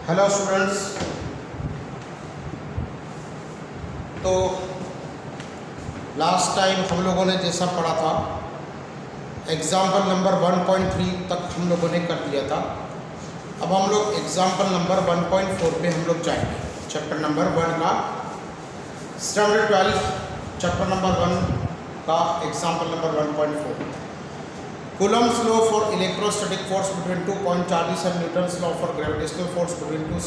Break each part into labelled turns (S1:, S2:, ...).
S1: Hello students. तो last time हम लोगों ने जैसा पढ़ा था एग्जाम्पल नंबर 1.3 तक हम लोगों ने कर दिया था। अब हम लोग एग्जाम्पल नंबर 1.4 पे हम लोग जाएंगे। चैप्टर नंबर 1 का स्टैंडर्ड 12 चैप्टर नंबर 1 का example number 1.4 Coulomb's law for electrostatic force between two point charges and Newton's law for gravitational force between two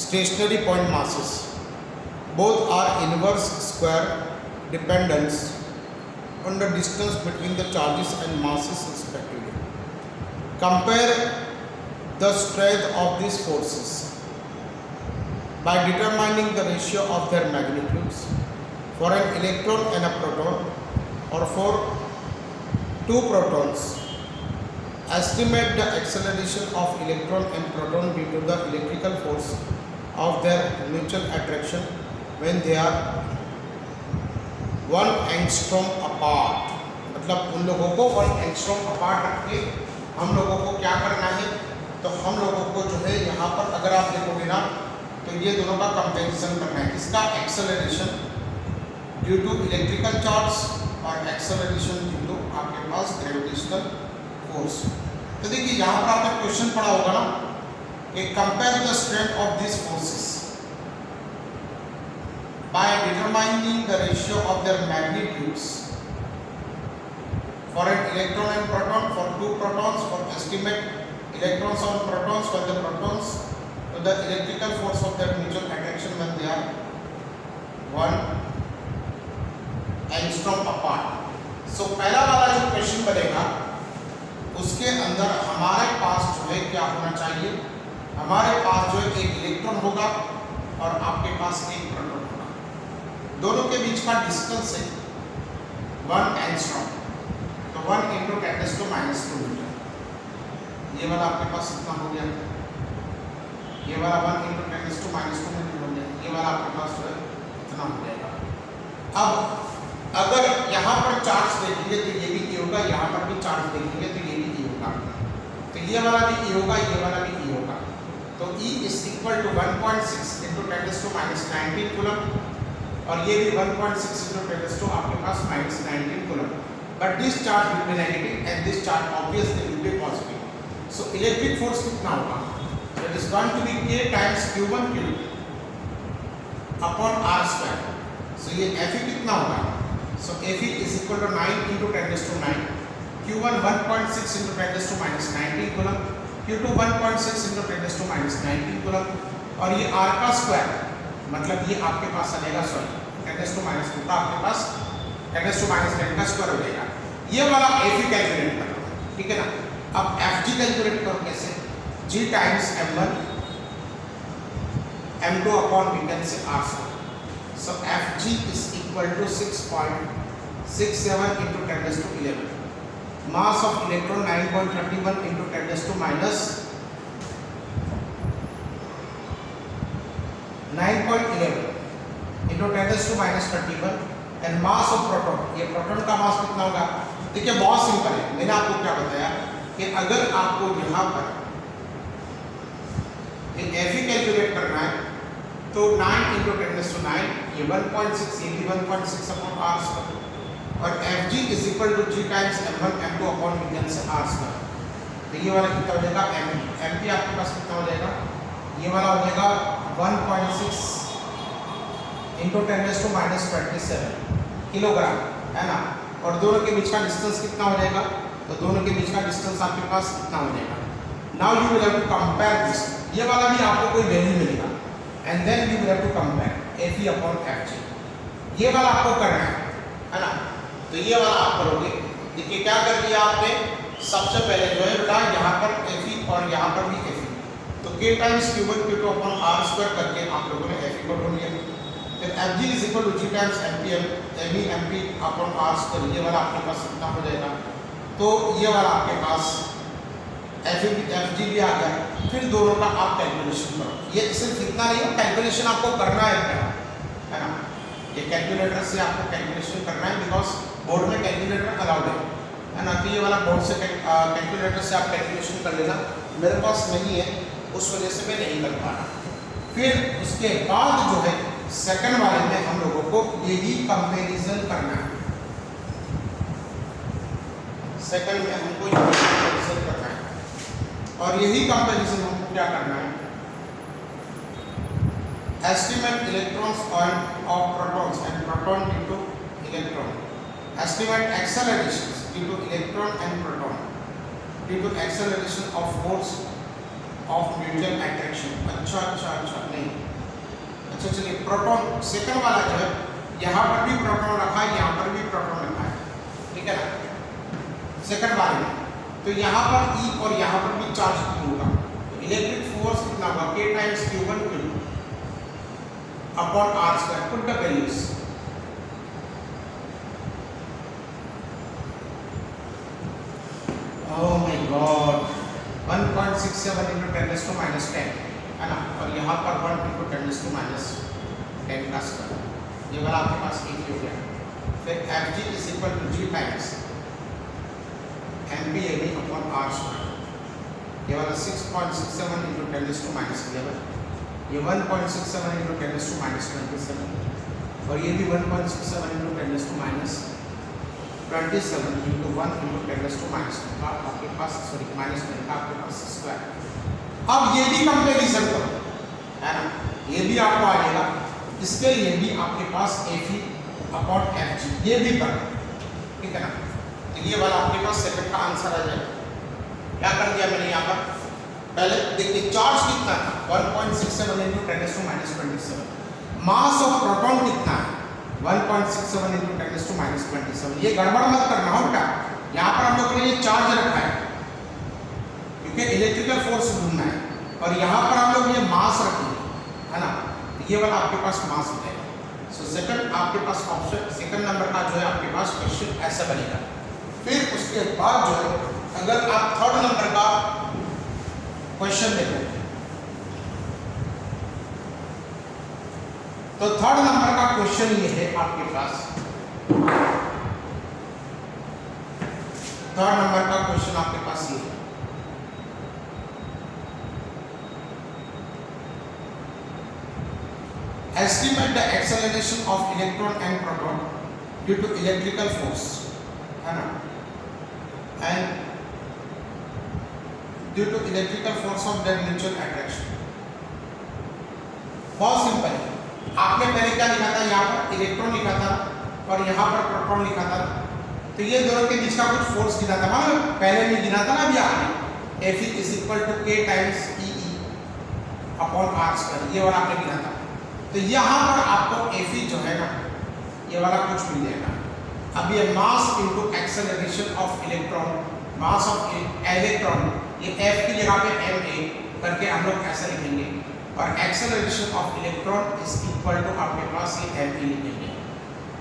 S1: stationary point masses. Both are inverse square dependence on the distance between the charges and masses respectively. Compare the strength of these forces by determining the ratio of their magnitudes for an electron and a proton, or for two protons. Estimate the acceleration of electron and proton due to the electrical force of their mutual attraction when they are 1 angstrom apart. मतलब उन लोगों को 1 angstrom apart रख के हम लोगों को क्या करना है, तो हम लोगों को जो है यहाँ पर अगर आप देखोगे ना तो ये दोनों का कंपैरिजन करना है। इसका acceleration due to electrical charge और एक्सेलरेशन ड्यू टू आपके पास ग्रेविटेशनल फोर्स। तो देखिए यहाँ पर आपने क्वेश्चन पढ़ा होगा ना कि compare the strength of this forces by determining the ratio of their magnitudes for an electron and proton, for two protons, for estimate electrons और protons for the protons to the electrical force of their mutual attraction when they are 1 angstrom apart. So पहला वाला जो question बनेगा उसके अंदर हमारे पास जो है क्या होना चाहिए, हमारे पास जो है एक इलेक्ट्रॉन होगा और आपके पास एक प्रोटॉन होगा। दोनों के बीच का डिस्टेंस है 1 एंगस्ट्रॉम, तो 1 × 10⁻² मीटर। ये वाला आपके पास कितना हो गया, ये वाला 1 × 10⁻² मीटर हो गया। ये वाला आपके पास जो है इतना हो जाएगा। अब अगर यहाँ पर चार्ज देखेंगे तो ये भी E होगा, यहाँ पर भी चार्ज देखेंगे तो ये भी E होगा, तो ये वाला भी E होगा, ये वाला भी E होगा। तो E = 1.6 × 10⁻19 कूलम और ये भी 1.6 × 10 आपके पास -19 coulomb. But this charge will be negative and this charge obviously will be positive. So electric force कितना होगा, it is going to be K × Q1 upon R²। So ये Fe कितना होगा, so Fe = 9 × 10⁹, Q1 1.6 × 10⁻19 coulomb, Q2 1.6 × 10⁻19 coulomb और ये R का square मतलब ये आपके पास आ जाएगा 10⁻² का आपके पास 10⁻10 का स्क्वायर हो जाएगा। ये वाला Fe कैलकुलेट कर लो, ठीक है ना। अब Fg कैलकुलेट करो कैसे, G × m1 m2 upon we can say R²। So Fg is equal to 6.67 × 10⁻11. Mass of electron 9.31 × 10⁻9.11 × 10⁻31 and mass of proton। ये प्रोटॉन का मास कितना होगा, देखिए बहुत सिंपल है। मैंने आपको क्या बताया कि अगर आपको यहाँ पर Fe कैलकुलेट करना है तो 9 × 10⁹, ये 1.6, ये भी 1.6 अपॉन R² और Fg = G × m1 m2 upon R²। तो ये वाला कितना हो जाएगा MP आपके पास कितना हो जाएगा, ये वाला हो जाएगा 1.6 × 10⁻27 किलोग्राम, है ना। और दोनों के बीच का डिस्टेंस कितना हो जाएगा, तो दोनों के बीच का डिस्टेंस आपके पास कितना हो जाएगा। Now you will have to compare this, ये वाला भी आपको कोई वैल्यू मिलेगा and then you will have to compare Fe upon Fg। ये वाला आपको करना है ना। तो ये वाला आप करोगे, देखिए क्या कर दिया आपने, सबसे पहले जो है बेटा यहाँ पर Fe और यहाँ पर भी Fe, तो K × Q1 Q2 upon R² करके आप लोगों ने Fe को ढूंढ लिया। फिर Fg = G × MP MP upon R², ये वाला आपके पास कितना हो जाएगा, तो ये वाला आपके पास Fg भी आ गया। फिर दोनों का आप कैलकुलेशन करो। ये सिर्फ इतना नहीं है, कैलकुलेशन आपको करना है ना। ये कैलकुलेटर से आपको कैलकुलेशन करना है बिकॉज बोर्ड में कैलकुलेटर अलाउड है ना। तो ये वाला बोर्ड से कैलकुलेटर से आप कैलकुलेशन कर लेना। मेरे पास नहीं है उस वजह से मैं नहीं कर पा रहा। फिर उसके बाद जो है सेकंड वाले में हम लोगों को यही कंपैरिजन करना है। सेकंड में हमको यही कंपैरिजन करना है और यही कंपैरिजन हमको क्या करना है, estimate electrons of protons and proton due to electron, estimate accelerations due to electron and proton due to acceleration of force of mutual attraction. अच्छा नहीं, अच्छा चलिए प्रोटॉन सेकंड वाला जो है यहाँ पर भी प्रोटॉन रखा है, यहाँ पर भी प्रोटॉन रखा है, ठीक है ना सेकंड वाले में। तो यहाँ पर E और यहाँ पर भी चार्ज Q होगा, तो इलेक्ट्रिक फोर्स कितना होगा K times Q1 Q2 upon R square. Put the values, oh my God 1.67 into 10⁻⁻10 है ना, और यहाँ पर 1 into 10⁻10 का स्क्वायर, ये वाला आपके पास एक हो गया। फिर Fg is equal to G times MPAB upon R square, ये वाला 6.67 into 10⁻11, ये 1.67 into 10⁻27 और ये भी 1.67 into 10⁻27 into 1 into 10⁻10 का आपके पास सॉरी -10 का आपके पास स्क्वायर। अब ये भी कंपैरिजन करो है ना, ये भी आपको आ जाएगा, इसके लिए भी आपके पास Fe अपॉन Fg ये भी करो, ठीक है ना। तो ये वाला आपके पास सेकंड का आंसर आ जाएगा। क्या कर दिया मैंने यहाँ पर, पहले देखिए चार्ज कितना था 1.67 into 10⁻27, मास ऑफ प्रोटॉन कितना है 1.67 into 10⁻27। ये गड़बड़ मत करना हो बेटा, यहाँ पर हम लोग ने ये चार्ज रखा है क्योंकि इलेक्ट्रिकल फोर्स ढूंढना है, और यहाँ पर हम लोग ये मास रखेंगे है ना, ये वाला आपके पास मास बनेगा। सो सेकंड आपके पास ऑप्शन सेकंड नंबर का जो है आपके पास क्वेश्चन ऐसा बनेगा। फिर उसके बाद जो है अगर आप थर्ड नंबर का क्वेश्चन देखो तो थर्ड नंबर का क्वेश्चन ये है आपके पास, थर्ड नंबर का क्वेश्चन आपके पास ये है, estimate the acceleration of electron and proton due to electrical force है ना, and due to electrical force of their mutual attraction। बहुत सिंपल है, आपने पहले क्या लिखा था, यहाँ पर इलेक्ट्रॉन लिखा था और यहाँ पर प्रोटॉन लिखा था, तो ये दोनों के बीच का कुछ फोर्स गिना था, मालूम पहले नहीं गिना था ना अभी आपने, Fe is equal to K times E upon R square, ये वाला आपने गिना था। तो यहाँ पर आपको Fe जो है ना ये वाला कुछ मिल जाएगा। अब ये mass into acceleration of electron, mass of electron, ये F की जगह पे ma करके हम लोग ऐसा लिखेंगे, और acceleration of electron is equal to आपके पास ये me लिखेंगे,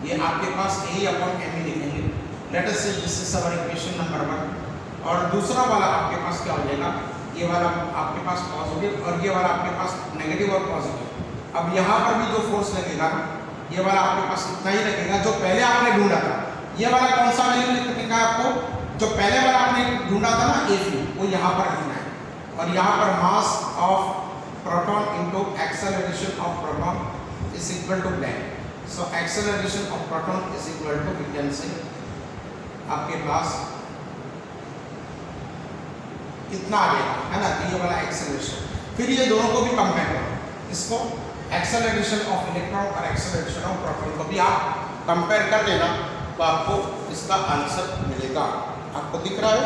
S1: ये आपके पास A अपॉन me लिखेंगे। Let us say this is our equation number 1। और दूसरा वाला आपके पास क्या हो जाएगा, ये वाला आपके पास पॉजिटिव और ये वाला आपके पास नेगेटिव और पॉजिटिव। अब यहाँ पर भी जो फोर्स लगेगा ये वाला आपके पास इतना ही लगेगा जो पहले आपने ढूंढा था। ये वाला कौन सा वैल्यू लिखने का आपको, जो पहले वाला आपने ढूंढा था ना Fe, वो यहाँ पर लिखना है, और यहाँ पर mass of proton into acceleration of proton is equal to blank. So acceleration of proton is equal to we can say आपके पास इतना आ जाएगा है ना, ये वाला एक्सेलरेशन। फिर ये दोनों को भी कंपेयर करो, इसको एक्सेलरेशन ऑफ इलेक्ट्रॉन और एक्सेलरेशन ऑफ प्रोटॉन को भी आप कंपेयर कर देना, तो आपको इसका आंसर मिलेगा। आपको दिख रहा है,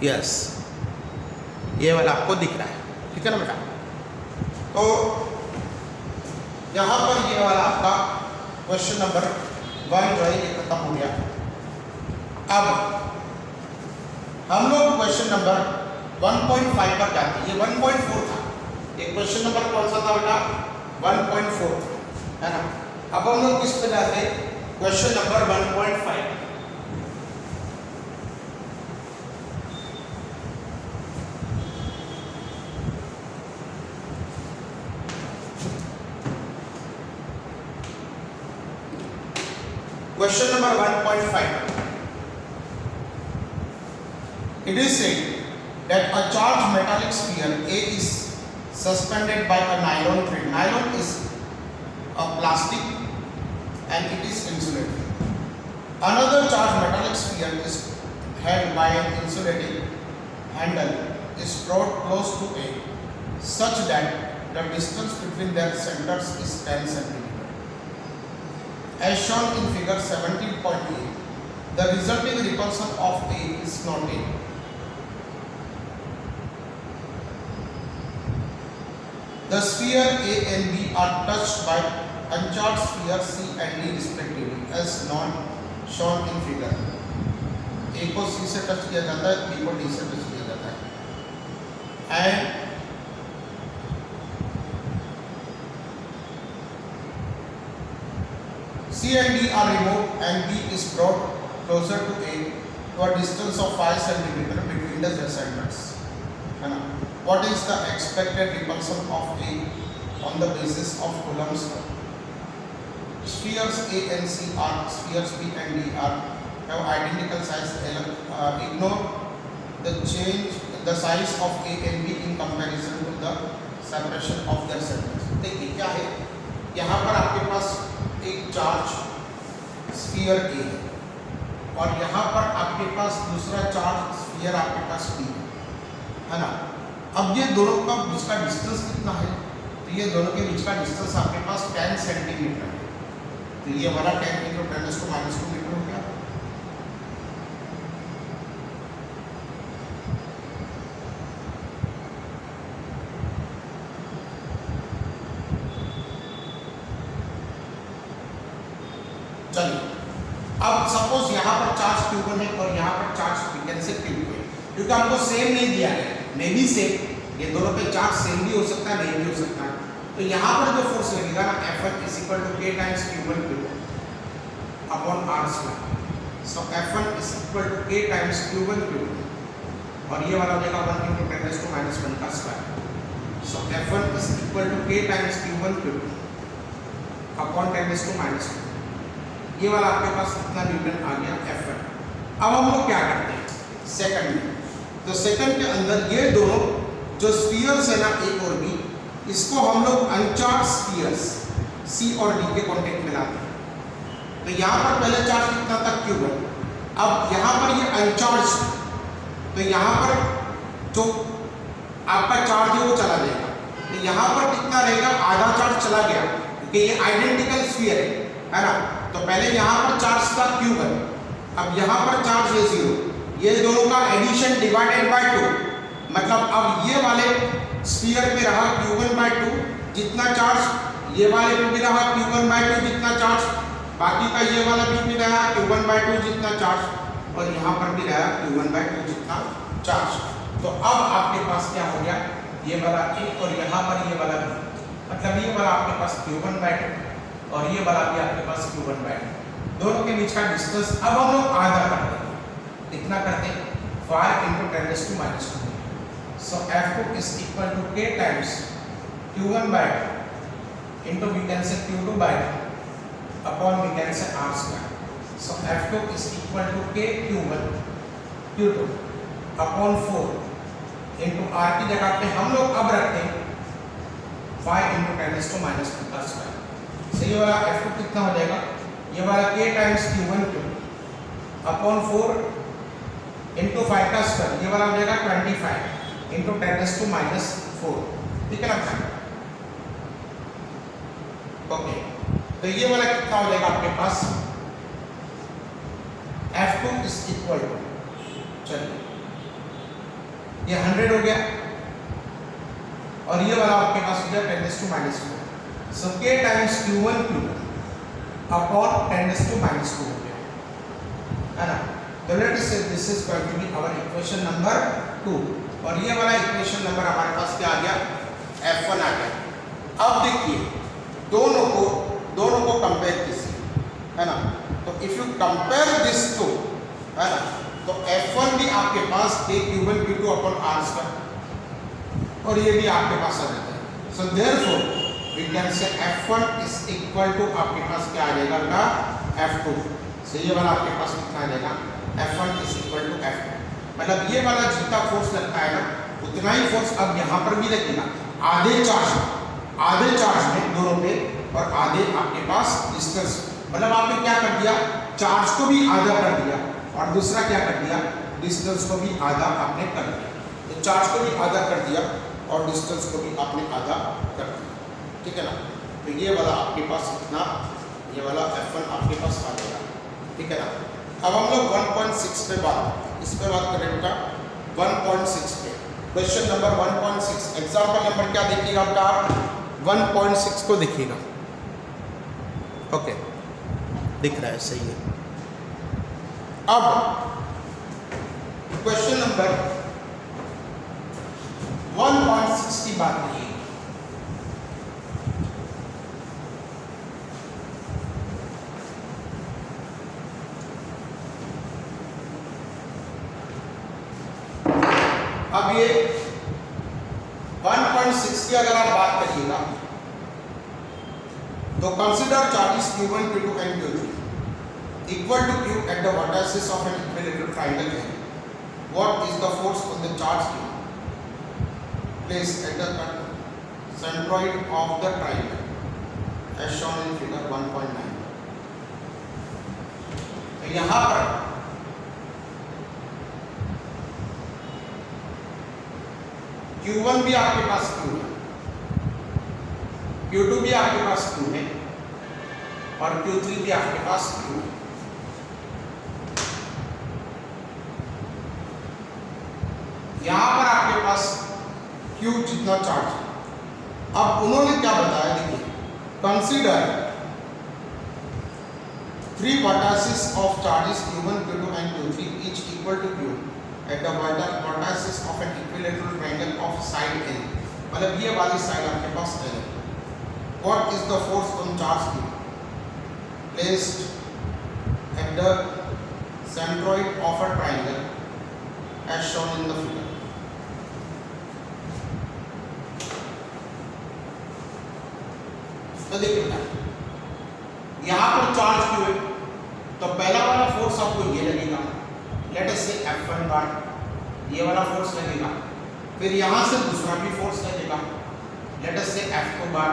S1: यस ये वाला आपको दिख रहा है, ठीक है ना बेटा। तो यहाँ पर ये वाला आपका क्वेश्चन नंबर 1 जो है ये खत्म हो गया। अब हम लोग क्वेश्चन नंबर 1.5 पर जाते हैं। ये 1.4 था, ये क्वेश्चन नंबर कौन सा था बेटा, 1.4 है ना। अब हम लोग किस पे जाते हैं, question number 1.5। Question number 1.5, it is said that a charged metallic sphere A is suspended by a nylon thread. Nylon is a plastic and it is insulated. Another charged metallic sphere is held by an insulating handle is brought close to A such that the distance between their centers is 10 cm. As shown in figure 17.8, the resulting repulsion of A is not A. The sphere A and B are touched by uncharged sphere C and D respectively as not shown in figure. A को C से touch किया जाता है, B को D से touch किया जाता है, and C and D are removed and B is brought closer to A to a distance of 5 cm between the centers. What is the expected repulsion of A on the basis of Coulomb's law? Spheres A and C are spheres B and D are have identical size. Ignore the size of A and B in comparison to the separation of their centers. देखिए क्या है, यहाँ पर आपके पास एक charge sphere A है और यहाँ पर आपके पास दूसरा चार्ज स्फीयर आपके पास B है ना। अब ये दोनों का बीच का डिस्टेंस कितना है, तो ये दोनों के बीच का डिस्टेंस आपके पास 10 सेंटीमीटर है, तो ये वाला 10 × 10⁻² मीटर हो गया। चलिए, अब सपोज यहाँ पर चार्ज Q1 है और यहाँ पर चार्ज वी से Q2 है, क्योंकि हमको सेम नहीं दिया है, मे भी सेम, ये दोनों पे चार्ज सेम भी हो सकता है, नहीं भी हो सकता है। तो यहाँ पर जो फोर्स लगेगा ना, F1 = K × Q1 Q2 upon R²। सो F1 = K × Q1 Q2 और ये वाला हो जाएगा 1 × 10⁻⁻1 का स्क्वायर। सो F1 = K × Q1 Q2 upon 10⁻²। ये वाला आपके पास कितना न्यूटन आ गया, F1। अब हम लोग क्या करते हैं सेकंड में, तो सेकंड के अंदर ये दोनों जो स्फीयर्स है ना A और B, इसको हम लोग अनचार्ज स्फीयर्स C और D के कांटेक्ट में लाते हैं। तो यहाँ पर पहले चार्ज कितना था Q1, अब यहाँ पर ये अनचार्ज, तो यहाँ पर जो आपका चार्ज है वो चला जाएगा, तो यहाँ पर कितना रहेगा, आधा चार्ज चला गया, क्योंकि ये आइडेंटिकल स्फीयर है ना। तो पहले यहाँ पर चार्ज था Q1, अब यहाँ पर चार्ज है 0, ये दोनों का एडिशन डिवाइडेड बाय 2, मतलब अब ये वाले स्फीयर पे रहा Q1/2 जितना चार्ज, ये वाले पे भी रहा Q1/2 जितना चार्ज, बाकी का ये वाला भी रहा Q1/2 जितना चार्ज, और यहाँ पर भी रहा Q1/2 जितना चार्ज। तो अब आपके पास क्या हो गया, ये वाला A और यहाँ पर ये वाला B, मतलब ये वाला आपके पास Q1/2 और ये वाला भी आपके पास Q1/2, दोनों के बीच का डिस्टेंस अब हम लोग आधा करते हैं, कितना करते हैं 5 × 10⁻²। सो F2 = K × Q1/2 into we can say Q2/2 upon we can say R²। So F2 = K Q1 Q2 upon 4 into R की जगह पे हम लोग अब रखते हैं 5 × 10⁻² का स्क्वायर। सो ये वाला F2 कितना हो जाएगा, ये वाला K × Q1 Q upon 4 into 5 का स्क्वायर, ये वाला हो जाएगा 25 into 10⁻⁴। ठीक है ना। ओके, तो ये वाला कितना हो जाएगा आपके पास, F2 = चलिए ये 100 हो गया और ये वाला आपके पास हो गया 10⁻⁴। सो K × Q1 Q2 अपॉन 10⁻² हो गया, है ना। तो let us say this is going to be our equation number 2 और ये वाला इक्वेशन नंबर हमारे पास क्या आ गया, F1 आ गया। अब देखिए दोनों को कंपेयर कीजिए, है ना। तो if you compare this to, है ना, तो F1 भी आपके पास Q1 Q2 अपॉन R² और ये भी आपके पास आ जाता है। So therefore we can say F1 = आपके पास क्या आ जाएगा F2। सो ये वाला आपके पास कितना आ जाएगा, F1 = F2। मतलब ये वाला जितना फोर्स लगता है ना उतना ही फोर्स अब यहाँ पर भी लगेगा, आधे चार्ज में दोनों पे और आधे आपके पास डिस्टेंस। मतलब आपने क्या कर दिया, चार्ज को भी आधा कर दिया और दूसरा क्या कर दिया, डिस्टेंस को भी आधा आपने कर दिया। तो चार्ज को भी आधा कर दिया और डिस्टेंस को भी आपने आधा कर दिया, ठीक है ना। तो ये वाला आपके पास इतना, ये वाला F1 आपके पास आ जाएगा, ठीक है ना। अब हम लोग 1.6 पे इस पे बात करें बेटा, 1.6 पे क्वेश्चन नंबर 1.6 एग्जाम्पल नंबर क्या देखिएगा बेटा, 1.6 को देखिएगा। ओके, दिख रहा है, सही है। अब क्वेश्चन नंबर 1.6 की बात करिए। अब ये 1.6 की अगर आप बात करिएगा तो consider charges Q1, Q2 and Q3 equal to Q at the vertices of an equilateral triangle N. What is the force on the charge Q placed at the centroid of the triangle as shown in figure 1.9? तो यहाँ पर Q1 भी आपके पास Q है, Q2 भी आपके पास Q है और Q3 भी आपके पास Q है। यहां पर आपके पास Q जितना चार्ज है। अब उन्होंने क्या बताया, देखिए, consider 3 vertices of charges Q1, Q2 and Q3 each equal to Q at the vertices of an equilateral triangle of side N। मतलब ये वाली साइड आपके पास N है। What is the force on charge Q placed at the centroid of a triangle as shown in the figure? तो देखिए यहाँ पर charge Q है, तो पहला वाला फोर्स आपको ये लगेगा, लेट अस से F1 बार, ये वाला फोर्स लगेगा। फिर यहां से दूसरा भी फोर्स लगेगा, लेट अस से F2 बार,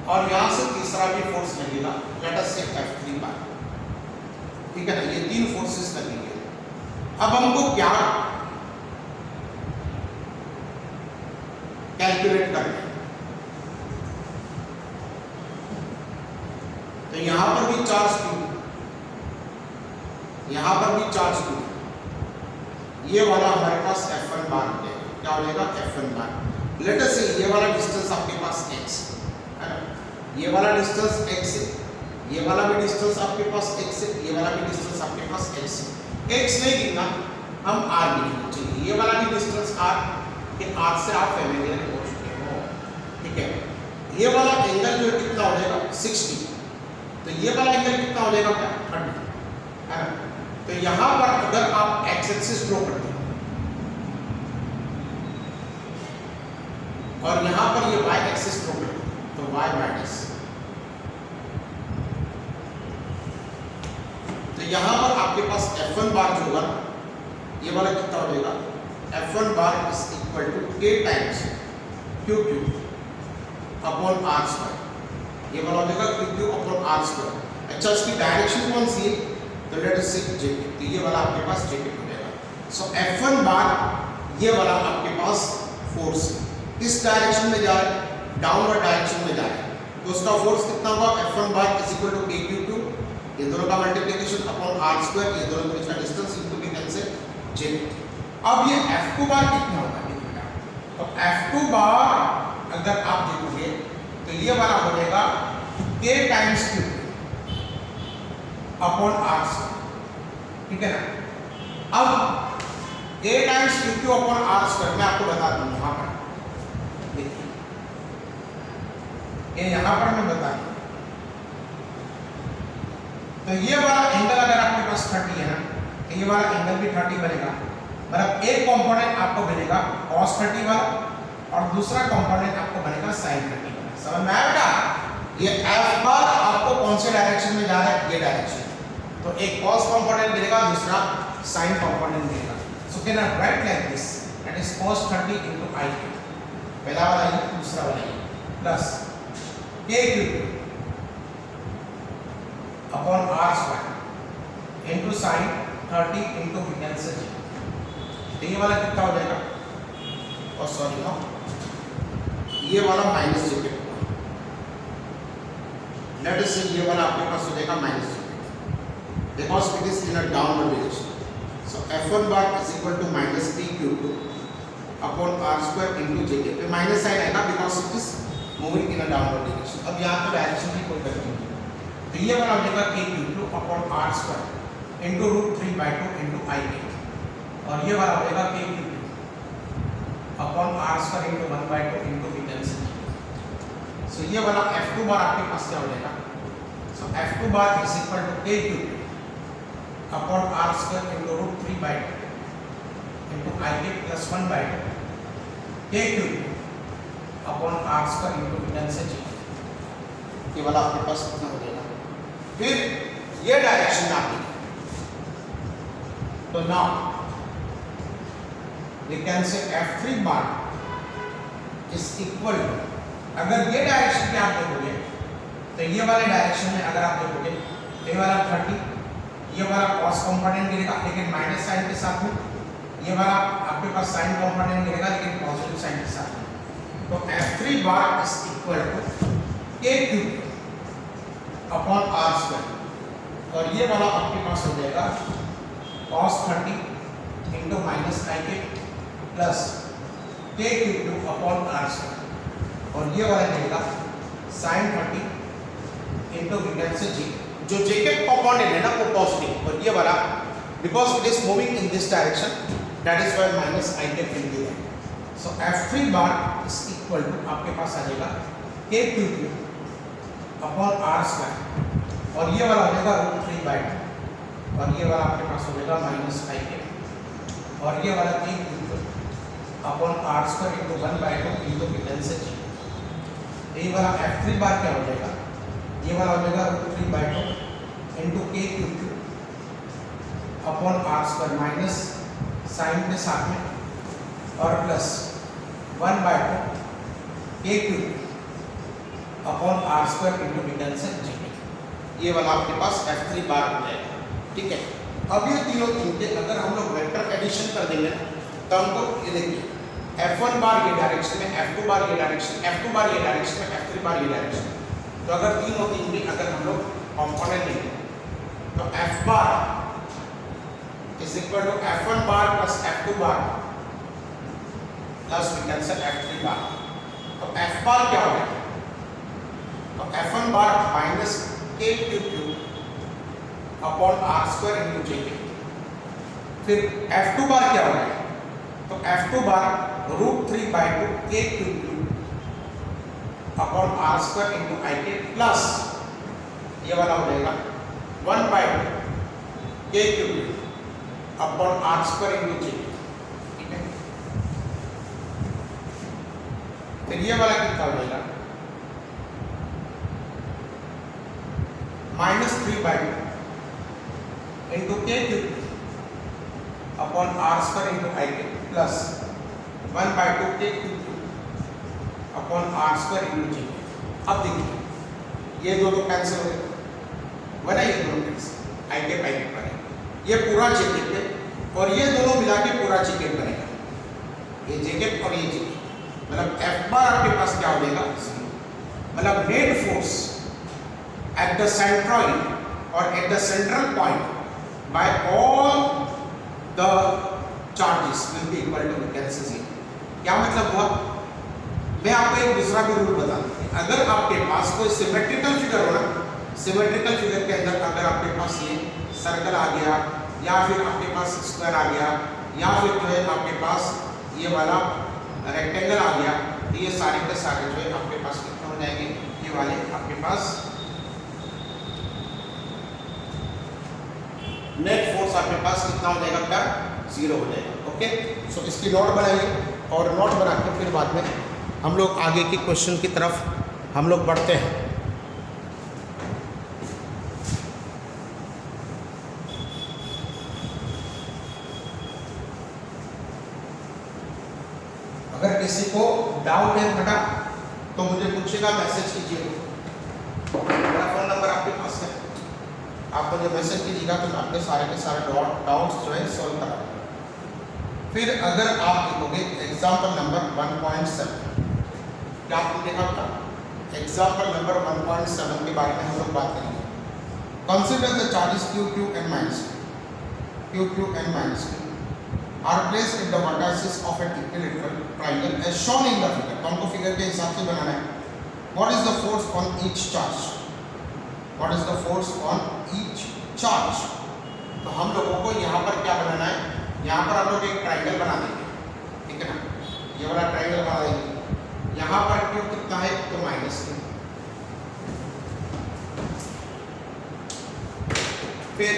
S1: और यहां से तीसरा भी फोर्स लगेगा, लेट अस से F3 बार, ठीक है ना। ये 3 फोर्सेस लगेंगे। अब हमको क्या कैलकुलेट करना है, तो यहां पर भी चार्ज Q, यहां पर भी चार्ज Q, ये वाला हमारे पास F1 बार हो जाएगा। क्या हो जाएगा, F1 बार। लेट अस से ये वाला डिस्टेंस आपके पास x है ना, ये वाला डिस्टेंस x है, ये वाला भी डिस्टेंस आपके पास x है, ये वाला भी डिस्टेंस आपके पास x है। x नहीं गिनना, हम r गिनेंगे। चलिए, ये वाला भी डिस्टेंस r, कि r से आप फेमिलियर हो चुके हो, ठीक है। ये वाला एंगल जो कितना हो जाएगा, 60, तो ये वाला एंगल कितना हो जाएगा, 30 है ना। तो यहां पर अगर आप एक्स एक्सिस ड्रॉ करते हैं और यहां पर ये वाई एक्सिस ड्रॉ करते हैं, तो वाई माइनस, तो यहां पर आपके पास F1 बार जो होगा, ये वाला कितना हो जाएगा, F1 bar is equal to k times QQ upon r square. ये वाला हो जाएगा QQ अपॉन r स्क्वायर। अच्छा, इसकी डायरेक्शन कौन सी है, तो लेट अस से JK, तो ये वाला आपके पास JK हो जाएगा। सो F1 बार ये वाला आपके पास फोर्स किस डायरेक्शन में जा रहा है, डाउनवर्ड डायरेक्शन में जा रहा है, तो उसका फोर्स कितना होगा, F1 bar is equal to KQ, ये दोनों का मल्टीप्लिकेशन अपॉन r स्क्वायर, ये दोनों के बीच का डिस्टेंस इनटू के कैंसिल JK। अब ये F2 बार कितना होगा, तो F2 बार अगर आप देखोगे तो ये वाला हो जाएगा k times Q upon r square, ठीक है ना। अब k times QQ upon r square मैं आपको बता दूं, यहां पर देखिए, ये यहां पर मैं बता दूं, तो ये वाला एंगल अगर आपके पास 30 है ना, तो ये वाला एंगल भी 30 बनेगा। मतलब एक कंपोनेंट आपको बनेगा cos 30 वाला और दूसरा कंपोनेंट आपको बनेगा sin 30 वाला। समझ में आया बेटा, ये एफ बार आपको कौन से डायरेक्शन में जा रहा है, ये डायरेक्शन। तो एक कॉस कंपोनेंट मिलेगा, दूसरा साइन कंपोनेंट मिलेगा। So can I right like this, that is cos 30 into I cube, पहला वाला ये, दूसरा वाला ये, plus k cube upon r square into sin 30 into we can say तो ये वाला कितना हो जाएगा, और सॉरी नो, ये वाला माइनस जी, लेट अस से ये वाला आपके पास हो जाएगा minus g, because it is in a downward direction. So f1 bar is equal to minus t cube upon r square into jk, पे माइनस साइन आएगा because it is moving in a downward direction. अब यहाँ तो direction की कोई गलती नहीं, तो ये वाला हो जाएगा k cube upon r square into √3/2 into I cube, और ये वाला हो जाएगा k cube upon r square into 1/2 into v cancel. So ये वाला f2 बार आपके पास क्या हो जाएगा, so f2 bar is equal to k cube upon r square into √3/2 into I cube plus 1/2 k cube upon r square into v cancel. ये वाला आपके पास कितना हो जाएगा, फिर ये डायरेक्शन में आप लिखें, तो now we can say f3 bar is equal to, अगर ये डायरेक्शन पे आप देखोगे तो ये वाले डायरेक्शन में अगर आप देखोगे तो ये वाला 30, ये वाला cos कंपोनेंट मिलेगा लेकिन माइनस साइन के साथ में, ये वाला आपके पास साइन कंपोनेंट मिलेगा लेकिन पॉजिटिव साइन के साथ में। तो f3 bar is equal to k cube upon r square, और ये वाला आपके पास हो जाएगा cos 30 इंटू माइनस I के plus k cube upon r square, और ये वाला मिलेगा sin 30 into we can say g, जो jk कंपोनेंट है ना वो पॉजिटिव, और ये वाला because it is moving in this direction that is why minus I के will be there. So f3 bar is equal to आपके पास आ जाएगा k cube upon r square, और ये वाला हो जाएगा √3/2, और ये वाला आपके पास हो जाएगा माइनस I के, और ये वाला k cube upon r square into 1/2 into we can say g। ये वाला f3 बार क्या हो जाएगा, ये वाला हो जाएगा √3/2 into k cube upon r square minus sign के साथ में, और plus 1/2 k cube upon r square into we can say g। ये वाला आपके पास f3 बार हो जाएगा, ठीक है। अब ये तीनों के अगर हम लोग वेक्टर एडिशन कर देंगे तो हमको ये देखिए f1 बार ये डायरेक्शन में, f2 बार ये डायरेक्शन, f2 बार ये डायरेक्शन में, f3 बार ये डायरेक्शन। तो अगर तीन भी अगर हम लोग कंपोनेंट लेंगे तो f bar is equal to f1 bar plus f2 bar plus we can say f3 बार। तो f बार क्या हो गया, तो f1 bar minus k cube upon r square into jk, फिर f2 बार क्या हो गया, तो f2 bar √3/2 k cube upon r square into I के प्लस ये वाला हो जाएगा 1/2 k cube upon r square into jk, ठीक है। फिर ये वाला कितना हो जाएगा -3/2 into k cube upon r square into I के plus 1/2 k cube upon r square into j। अब देखिए ये दोनों कैंसिल हो गए, बना ये दोनों कैंसिल, I के बनेगा, ये पूरा j पे और ये दोनों मिला के पूरा j बनेगा, ये j और ये j, मतलब f बार आपके पास क्या हो जाएगा, मतलब net force at the centroid or at the central point by all the charges will be equal to we can say 0। क्या मतलब हुआ, मैं आपको एक दूसरा भी रूल बता दूं, अगर आपके पास कोई सिमेट्रिकल फिगर हो ना, सिमेट्रिकल फिगर के अंदर अगर आपके पास ये सर्कल आ गया या फिर आपके पास स्क्वायर आ गया या फिर जो है आपके पास ये वाला रेक्टेंगल आ गया, तो ये सारे के सारे जो है आपके पास कितने हो जाएंगे, ये वाले आपके पास नेट फोर्स आपके पास कितना हो जाएगा, क्या 0 हो जाएगा। ओके, सो इसकी नोट बनाइए और नोट बना के फिर बाद में हम लोग आगे की क्वेश्चन की तरफ हम लोग बढ़ते हैं। अगर किसी को डाउट है बेटा तो मुझे पूछेगा, मैसेज कीजिए। मेरा फोन नंबर आपके पास है, आप मुझे मैसेज कीजिएगा तो मैं आपके सारे के सारे डाउट्स जो है सॉल्व करा दूंगा। फिर अगर आप लिखोगे एग्जाम्पल नंबर 1.7, क्या आपने देखा था? एग्जाम्पल नंबर 1.7 के बारे में हम लोग बात करेंगे। Consider the charges q, q and minus q, q and minus q are placed in the vertices of an equilateral triangle as shown in the figure। तो हमको फिगर के हिसाब से बनाना है। What is the force on each charge? What is the force on each charge? तो हम लोगों को यहाँ पर क्या बनाना है? यहाँ पर हम लोग एक ट्राइंगल बना देंगे, ठीक है ना? ये वाला ट्राइंगल बना देंगे। यहाँ पर q कितना है? तो माइनस q। फिर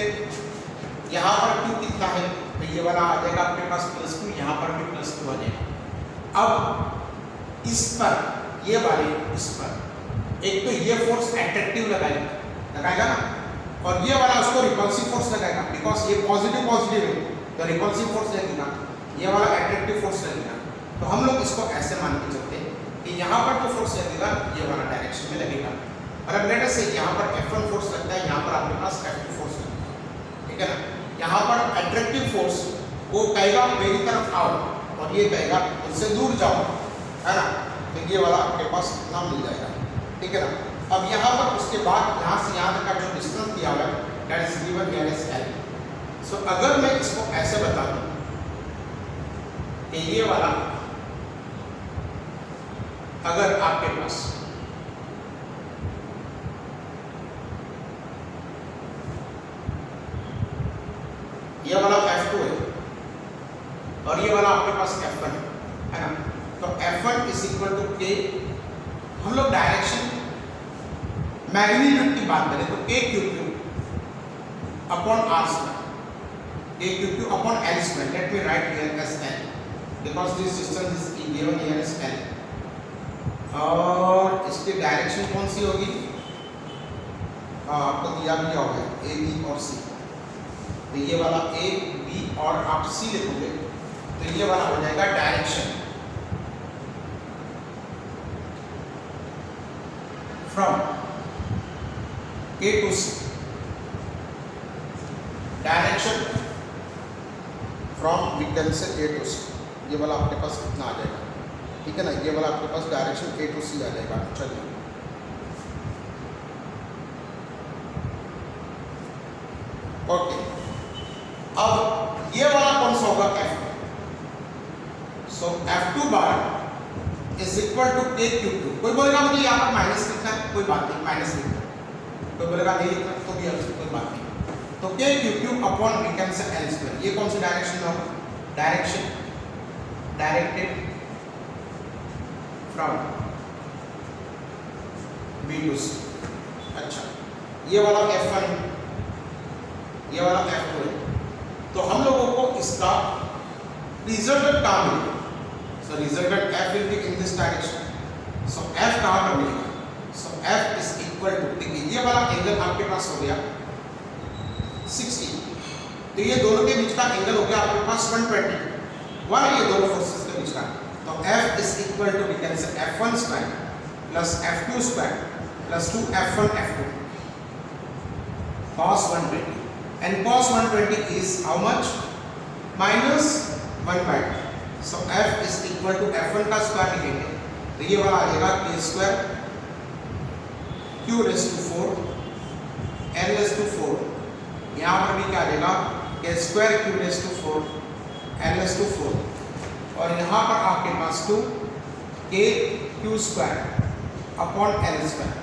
S1: यहाँ पर q कितना है? तो ये वाला आ जाएगा आपके पास प्लस q, यहाँ पर भी प्लस q आ जाएगा। अब इस पर, ये वाले इस पर एक तो ये फोर्स एट्रैक्टिव लगाएगा ना, और ये वाला उसको रिपल्सिव फोर्स लगाएगा, बिकॉज ये पॉजिटिव पॉजिटिव है तो रिपल्सिव फोर्स लगेगा, ये वाला एट्रैक्टिव फोर्स लगेगा। तो हम लोग इसको ऐसे मान के चलते हैं कि यहाँ पर जो फोर्स लगेगा ये वाला डायरेक्शन में लगेगा। और अब लेट अस से यहाँ पर F1 फोर्स लगता है, यहाँ पर आपके पास F2 फोर्स लगेगा, ठीक है ना? यहाँ पर एट्रैक्टिव फोर्स वो कहेगा मेरी तरफ आओ, और ये कहेगा मुझसे दूर जाओ, है ना? तो ये वाला आपके पास इतना मिल जाएगा, ठीक है ना? अब यहाँ पर उसके बाद यहाँ से यहाँ तक का जो डिस्टेंस दिया हुआ है that is given here as L। सो अगर मैं इसको ऐसे बता दूं कि ये वाला अगर आपके पास ये वाला F2 है और ये वाला आपके पास F1 है ना? तो F1 is equal to K, हम लोग डायरेक्शन मैग्नीट्यूड की बात करें तो K Q Q upon R square, K Q Q upon L square. Let me write here as L because this distance is given here as L। और इसकी direction कौन सी होगी? आपको दिया भी होगा A, B और C। तो ये वाला A, B और आप C लिखोगे तो ये वाला हो जाएगा direction from A to C, direction from we can say A to C। ये वाला आपके पास कितना आ जाएगा, ठीक है ना? ये वाला आपके पास डायरेक्शन A टू C आ जाएगा। चलिए ओके, अब ये वाला कौन सा होगा? F2। So F2 bar is equal to K Q Q. कोई बोलेगा मुझे यहाँ पर माइनस लिखना है, कोई बात नहीं, माइनस लिखना है। कोई बोलेगा नहीं लिखना तो भी कोई बात नहीं। तो K Q Q upon we can say L square. ये कौन सी डायरेक्शन होगा? Direction directed from B to C। अच्छा, ये वाला F1 है, ये वाला F2 है। तो हम लोगों को इसका रिजल्टेंट कहाँ मिलेगा? So resultant F will be in this direction. So F कहाँ पर मिलेगा? So F is equal to, देखिए ये वाला एंगल आपके पास हो गया 60, तो ये दोनों के बीच का एंगल हो गया आपके पास 120, वह ये दोनों फोर्सेस के बीच का। तो F is equal to we can say F1 square plus F2 square plus 2F1 F2 cos 120, and cos 120 is how much? minus 1/2। so F is equal to F1 का स्क्वायर लिखेंगे तो ये वाला आ जाएगा K square Q raised to 4 L raised to 4, यहाँ पर भी क्या आ जाएगा? K square Q raised to 4 L raised to 4, और यहाँ पर आपके पास 2 K Q square upon L square,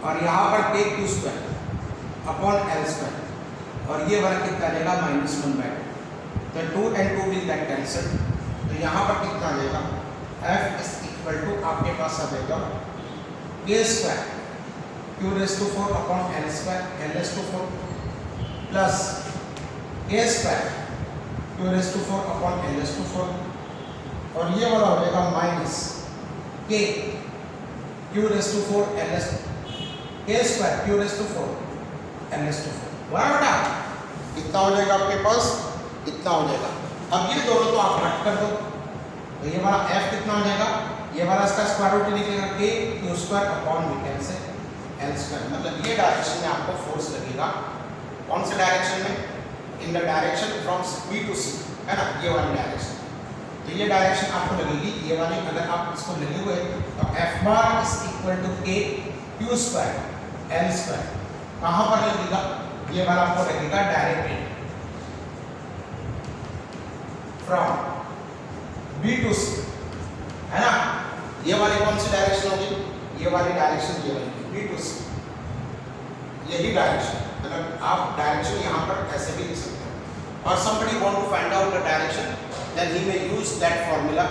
S1: और यहाँ पर K Q square upon L square, और ये वाला कितना आ जाएगा? -1/2। तो 2 and 2 विल गेट कैंसिल, तो यहाँ पर कितना आ जाएगा? F इज इक्वल टू आपके पास आ जाएगा K square Q raise to 4 upon L square L raise to 4 plus K square Q raise to 4 upon L raise to 4, और ये वाला हो जाएगा minus K Q raise to 4 L raise K square Q raise to 4 L raise to 4। बराबर बेटा, कितना हो जाएगा आपके पास? इतना हो जाएगा। अब ये दोनों तो आप कट कर दो, तो ये वाला f कितना हो जाएगा, ये वाला इसका स्क्वायर रूट निकलेगा k Q square upon we can say l square. मतलब ये डायरेक्शन में आपको फोर्स लगेगा, कौन से डायरेक्शन में, in the direction from b to c, है ना, ये वाली डायरेक्शन। तो ये डायरेक्शन आपको लगेगी, ये वाली अगर आप इसको लगे हुए तो f bar is equal to k Q square l square. कहाँ पर लगेगा, ये वाला आपको लगेगा directed from b to c, है ना। ये वाली कौन सी डायरेक्शन होगी, ये वाली डायरेक्शन ये वाली b टू c, यही डायरेक्शन। मतलब आप डायरेक्शन यहाँ पर ऐसे भी लिख सकते हो। और somebody want to find out the direction, then he may use that formula,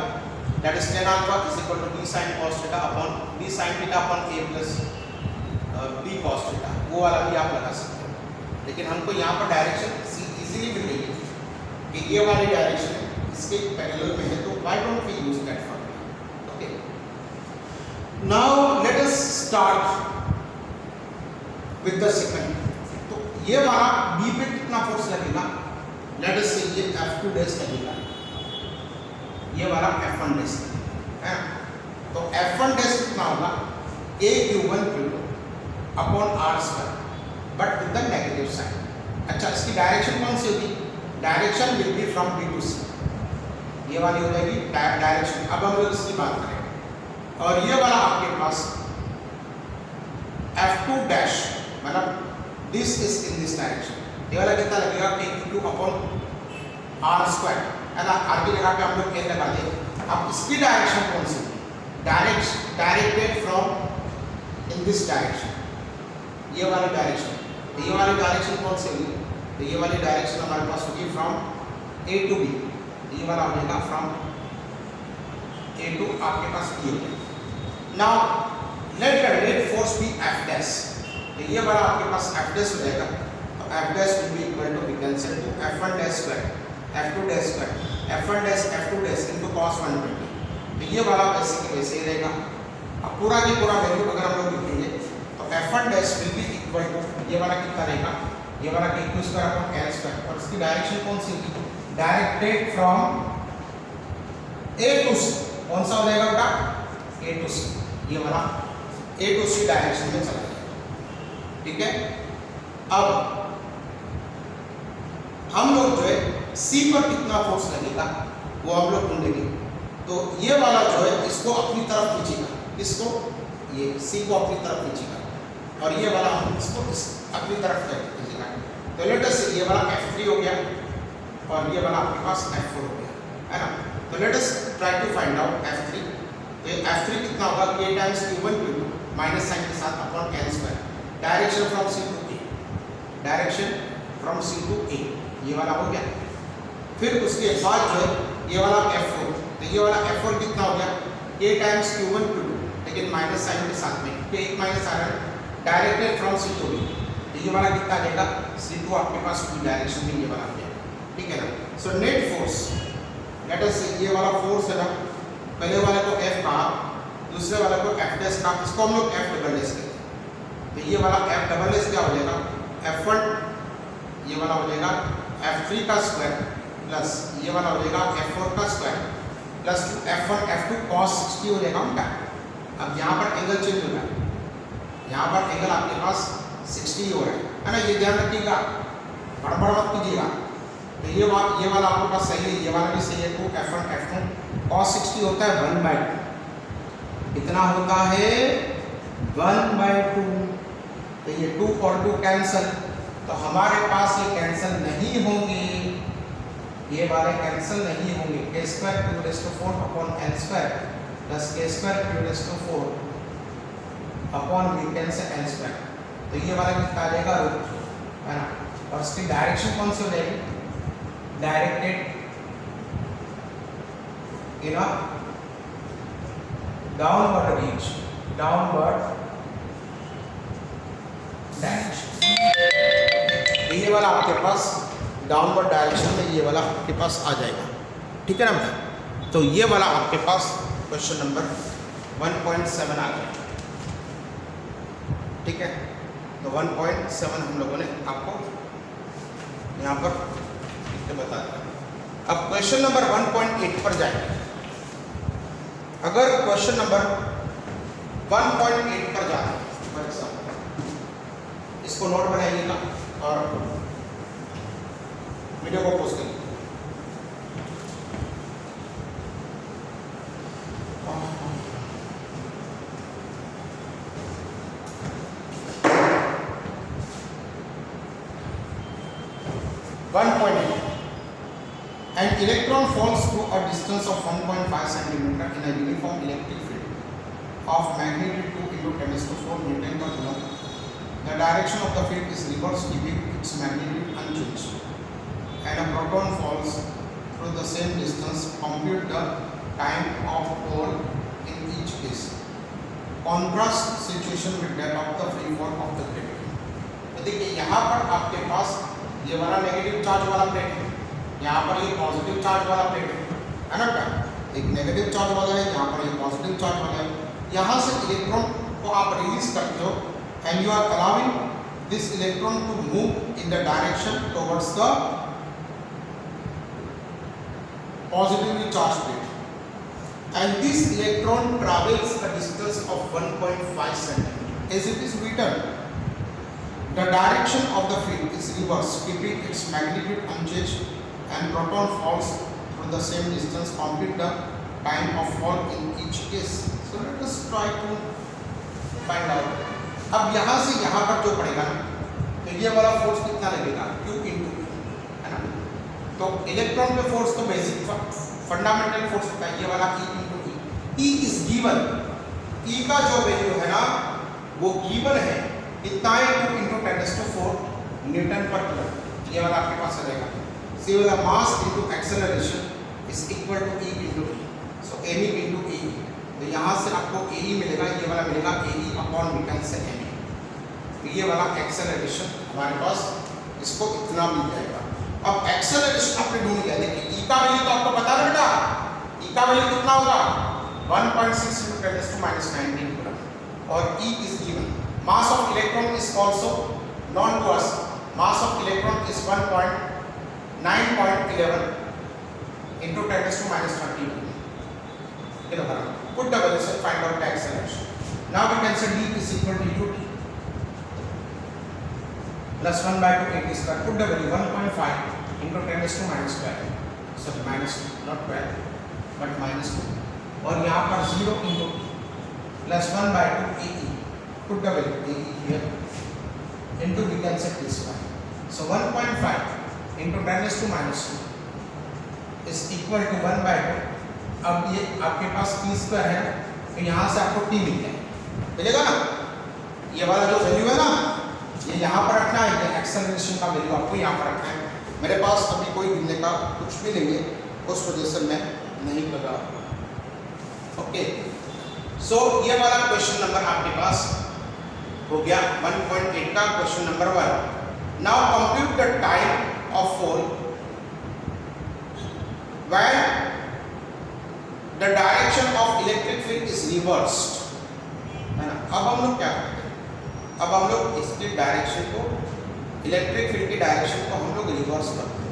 S1: that is tan alpha is equal to b sin cos theta upon b sin theta upon a plus b cos theta। वो वाला भी आप लगा सकते हो, लेकिन हमको यहाँ पर डायरेक्शन इजीली मिल रही है कि ये वाली डायरेक्शन इसके पैरेलल में है, तो why don't we use that formula? Okay, now let us start with the second। तो ये वाला b पे कितना फोर्स लगेगा, लेट अस से ये F2 डैश लगेगा, ये वाला F1 डैश है। तो F1 डैश कितना होगा, a q1 q2 upon r square, but with the negative sign. अच्छा, इसकी डायरेक्शन कौन सी होगी, direction will be from b to c, ये वाली हो जाएगी डायरेक्शन। अब हम लोग इसकी बात करें, और ये वाला आपके पास F2 डैश, मतलब this is in this direction, ये वाला कितना लगेगा, k2 अपॉन r स्क्वायर, है ना। r की जगह पे हम लोग k लगा दें। अब इसकी डायरेक्शन कौन सी, directed from in this direction, ये वाली डायरेक्शन। तो ये वाली डायरेक्शन कौन सी होगी, तो ये वाली डायरेक्शन हमारे पास होगी फ्रॉम a टू b, ये वाला हो जाएगा फ्रॉम a टू आपके पास b हो जाएगा। Now let force be F dash, तो ये वाला आपके पास F डैश हो जाएगा। तो F dash will be equal to, we can say two F1 dash square F2 dash square, F1 dash F2 dash into cos 120। तो ये वाला वैसे के वैसे ही रहेगा। अब पूरा की पूरा वैल्यू अगर हम लोग लिखेंगे तो F1 dash will be equal to, ये वाला कितना रहेगा, ये वाला k2 square upon l square, और इसकी डायरेक्शन कौन सी होगी, directed from a to c, कौन सा हो जाएगा बेटा, a टू c, ये वाला a टू c डायरेक्शन में चला जाएगा। ठीक है, अब हम लोग जो है c पर कितना फोर्स लगेगा वो हम लोग ढूंढेंगे। तो ये वाला जो है इसको अपनी तरफ खींचेगा, इसको ये c को अपनी तरफ खींचेगा, और ये वाला हम इसको अपनी तरफ खींचेगा। तो लेट अस ये वाला F3 हो गया और ये वाला आपके पास F4 हो गया, है ना। तो let us try to find out F3। तो ये F3 कितना होगा, k times q1 q2 minus sign के साथ upon l square, direction from c to a, direction from c to a, ये वाला हो गया। फिर उसके बाद जो है ये वाला F4, तो ये वाला F4 कितना हो गया, k टाइम्स q1 q2, लेकिन माइनस साइन के साथ में, क्योंकि एक माइनस आ रहा है, directed from c to b। तो ये वाला कितना आएगा, c2 आपके पास पूरी डायरेक्शन में ये वाला आ गया। ठीक है ना। So net force, late us से ये वाला फोर्स है ना, पहले वाले को F कहा, दूसरे वाले को F डैश कहा, इसको हम लोग F डबल डैश कहते हैं। तो ये वाला F डबल डैश क्या हो जाएगा, F1, ये वाला हो जाएगा F3 का स्क्वायर प्लस ये वाला हो जाएगा F4 का square plus F1 F2 cos 60 हो जाएगा उनका। अब यहाँ पर एंगल चेंज हो रहा है, यहाँ पर एंगल आपके पास 60 हो रहा है ना, ये ध्यान रखिएगा, गड़बड़ मत कीजिएगा। तो ये वाला आपके पास सही है, ये वाला भी सही है। तो F1 F2 cos 60 होता है 1/2, कितना होता है 1/2। तो ये 2 और 2 कैंसल, तो हमारे पास ये कैंसल नहीं होंगे, ये वाले कैंसल नहीं होंगे। k square q raise to 4 upon l square plus k square q raise to 4 upon v can say l square. तो ये वाला कितना आ जाएगा रूट, है ना। और इसकी डायरेक्शन कौन सी हो जाएगी, directed in a downward reach, downward direction. ये वाला आपके पास डाउनवर्ड डायरेक्शन में ये वाला आपके पास आ जाएगा। ठीक है ना बेटा। तो ये वाला आपके पास क्वेश्चन नंबर 1.7 आ गया। ठीक है, तो 1.7 हम लोगों ने आपको यहाँ पर बता दिया। अब क्वेश्चन नंबर 1.8 पर जाएंगे। अगर क्वेश्चन नंबर 1.8 पर जाते हैं फॉर एग्जाम्पल, इसको नोट बनाइएगा और वीडियो को पोस्ट करिए। An electron falls through a distance of 1.5 centimeter in a uniform electric field of magnitude 2 into 10 to 4 Newton per coulomb. The direction of the field is reversed, keeping its magnitude unchanged, and a proton falls through the same distance. Compute the time of fall in each case. Contrast situation with that of the free fall of the gravity. तो देखिए यहाँ पर आपके पास ये वाला negative charge वाला plate है, यहाँ पर ये पॉजिटिव चार्ज वाला प्लेट है ना बेटा, एक नेगेटिव चार्ज वाला है, यहाँ पर ये पॉजिटिव चार्ज वाला है। यहाँ से इलेक्ट्रॉन को आप रिलीज करते हो and you are allowing this electron to move in the direction towards the positively charge plate, and this electron travels the distance of 1.5 centimetre as it is written. The direction of the field is reversed, keeping its magnitude unchanged, and proton falls through the same distance. Compute the time of fall in each case. So let us try to find out. अब यहाँ से यहाँ पर जो पड़ेगा ना, तो ये वाला फोर्स कितना लगेगा? Q into E, है ना? तो इलेक्ट्रॉन पे फोर्स तो बेसिक फंडामेंटल फोर्स होता है, ये वाला E into E. E is given. E का जो वैल्यू है ना, वो given है इतना है 2 into 10 to 4 न्यूटन पर कूलम. ये वाला आपके पास रहेगा. So the mass into acceleration is equal to E into E. So me into E. तो यहाँ से आपको AE मिलेगा, ये वाला मिलेगा AE अपॉन मीटर से me. तो ये वाला एक्सेलरेशन हमारे पास इसको इतना मिल जाएगा. अब एक्सेलरेशन आपने ढूंढ लिया. देखिए E का वैल्यू तो आपको पता है बेटा, E का वैल्यू कितना होगा? 1.6 into 10 to -19 कूलम. और E is given. Mass of electron is also known to us. Mass of electron is 9.11 into 10 to -13 kilogram. Put the values and find out the acceleration. Now we can say D is equal to ut plus 1 by 2 at square. Put the value 1.5 into 10 to -12. So minus not 12 but -2. और यहाँ पर 0 into plus 1 by 2 AE. Put the value AE here into we can set this one. So 1.5 into 10 to -2 is equal to 1 by 2. अब ये आपके पास t square है, तो यहाँ से आपको t मिल जाएगा, मिलेगा ना? ये वाला जो वैल्यू है ना, ये यहाँ पर रखना है, ये एक्सेलरेशन का वैल्यू आपको यहाँ पर रखना है. मेरे पास अभी कोई गिनने का कुछ भी नहीं है, उस वजह से मैं नहीं कर रहा. ओके, सो ये वाला क्वेश्चन नंबर आपके पास हो गया 1.8 का question number 1. Now compute the time of fall when the direction of electric field is reversed, है ना? अब हम लोग क्या करते हैं? अब हम लोग इसकी डायरेक्शन को, इलेक्ट्रिक फील्ड की डायरेक्शन को हम लोग रिवर्स करते हैं,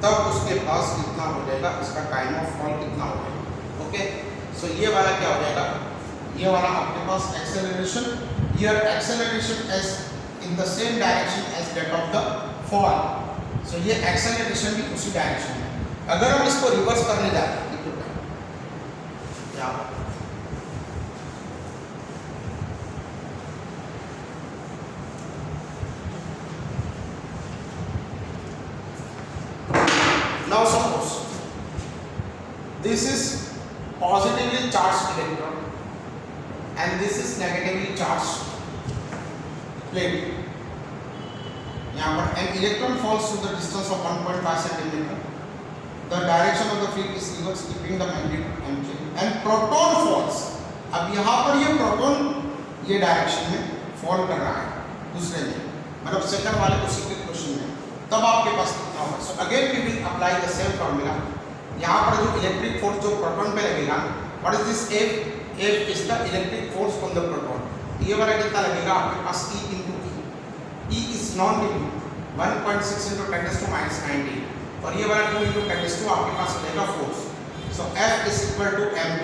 S1: तब उसके पास कितना हो जाएगा, इसका टाइम ऑफ फॉल कितना हो जाएगा. ओके, सो ये वाला क्या हो जाएगा? ये वाला आपके पास acceleration, here acceleration is in the same direction as that of the fall. So ये acceleration भी उसी डायरेक्शन में. अगर हम इसको रिवर्स करने जाते हैं, now suppose this is positively charged electron and this is negatively charged plate. यहाँ पर an electron falls to the distance of 1.5 centimeter. The direction of the field is reversed, keeping the magnitude unchanged. And proton falls. अब यहाँ पर ये proton ये direction में fall कर रहा है दूसरे में, मतलब सेकंड वाले उसी के क्वेश्चन में, तब आपके पास कितना होगा? So again we will apply the same formula. यहाँ पर जो इलेक्ट्रिक फोर्स जो प्रोटॉन पे लगेगा, what is this F? F is the electric force on the proton. ये वाला कितना लगेगा आपके पास? E into E. E is non living, 1.6 into 10 to -19, और ये वाला 2 into 10 to आपके पास लगेगा force. So F is equal to mp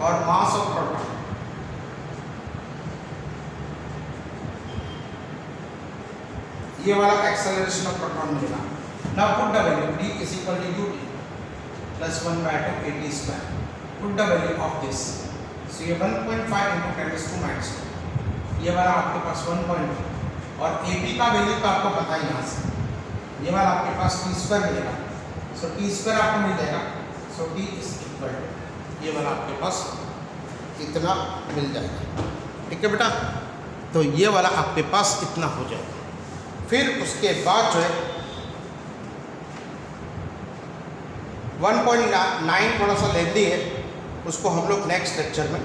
S1: और मास ऑफ प्रोटॉन, ये वाला एक्सेलरेशन ऑफ प्रोटॉन मिलेगा। Now put the value d is equal to ut plus 1/2 at square. Put the value of this. So ये 1.5 into 10⁻², ये वाला आपके पास 1.2 और AP का वैल्यू तो आपको पता ही यहाँ से, ये वाला आपके पास t² मिलेगा। सो t² आपको मिल जाएगा। सो t is equal to ये वाला आपके पास इतना मिल जाएगा। ठीक है बेटा, तो ये वाला आपके पास इतना हो जाएगा। फिर उसके बाद जो है 1.9 थोड़ा सा लेंदी है, उसको हम लोग नेक्स्ट लेक्चर में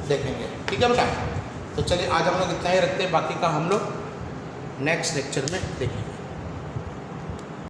S1: देखेंगे। ठीक है बेटा, तो चलिए आज हम लोग इतना ही रखते हैं, बाकी का हम लोग नेक्स्ट लेक्चर में देखेंगे।